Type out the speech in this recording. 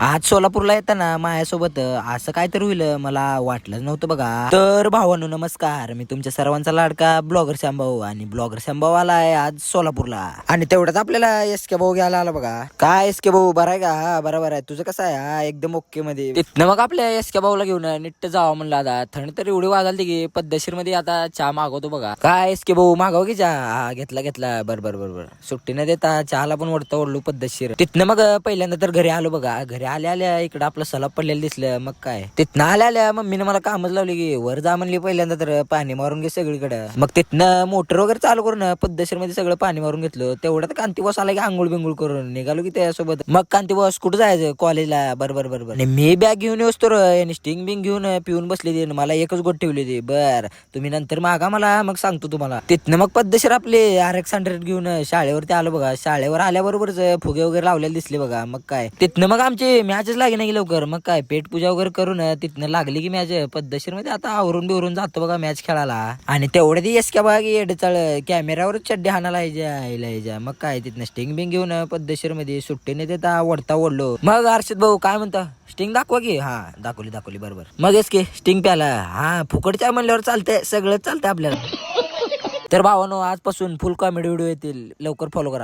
आज सोलापूरला येताना माझ्यासोबत असं काहीतरी होईल मला वाटलंच नव्हतं बघा. तर भावांनो नमस्कार, मी तुमच्या सर्वांचा लाडका ब्लॉगर श्यामभाऊ आणि ब्लॉगर श्यामभाऊ आलाय आज सोलापूरला. आणि तेवढ्यात आपल्याला एसके भाऊ घ्यायला आला बघा. काय एसके भाऊ बरं आहे का? हा बरोबर आहे. तुझं कसं आहे? हा एकदम ओके मध्ये. तिथनं मग आपल्या एसके भाऊला घेऊन नीट जावं म्हणलं. आता थंड तर एवढी वाजालती की पद्धतशीर मध्ये आता चहा मागवतो बघा. काय एसके भाऊ मागव की चहा? हा घेतला बरोबर सुट्टी न देता चहाला पण ओढलो पद्धतशीर. तिथनं मग पहिल्यांदा तर घरी आलो बघा. घरी आल्या इकडं आपलं सलाब पडलेलं दिसलं. मग काय तिथनं आल्या मम्मीने मला कामच लावली की वर जा म्हणली पहिल्यांदा तर पाणी मारून घे सगळीकडे. मग तिथनं मोटर वगैरे चालू करून पद्धतशीर मध्ये सगळं पाणी मारून घेतलं. तेवढ्यात कांती बॉस आला की आंघोळ बिंगोळ करून निघालो की त्यासोबत. मग कांती बॉस कुठं जायचं? कॉलेजला. बरोबर आणि मी बॅग घेऊन येऊस तर स्टिंग बिंग घेऊन पिऊन बसली ती. मला एकच गोट ठेवली ती. बर तुम्ही नंतर मागा मला, मग सांगतो तुम्हाला. तिथनं मग पद्धतशीर आपले RX 100 घेऊन शाळेवरती आलो बघा. शाळेवर आल्याबरोबरच फुगे वगैरे लावलेले दिसले बघा. मग काय तिथनं मग आमची मॅचच लागली नाही लवकर. मग काय पेट पूजा वगैरे करून तिथनं लागली की मॅच पद्धतशीर मध्ये. आता आवरून बिवरून जातो बघा मॅच खेळायला. आणि तेवढ्या ती एसक्या बघा की एडचाळ कॅमेऱ्यावर चड्डी हाणाला यायच्या. मग काय तिथनं स्टिंग बिंग घेऊन पद्धतशीर मध्ये सुट्टीने देता ओढलो. मग अर्षद भाऊ काय म्हणता? स्टिंग दाखवा की? हा दाखवली बरोबर. मग एसके स्टिंग प्याला. हा फुकटच्या म्हणल्यावर चालतंय, सगळं चालतंय आपल्याला. तर भावानो आजपासून फुल कॉमेडी व्हिडिओ येतील, लवकर फॉलो करा.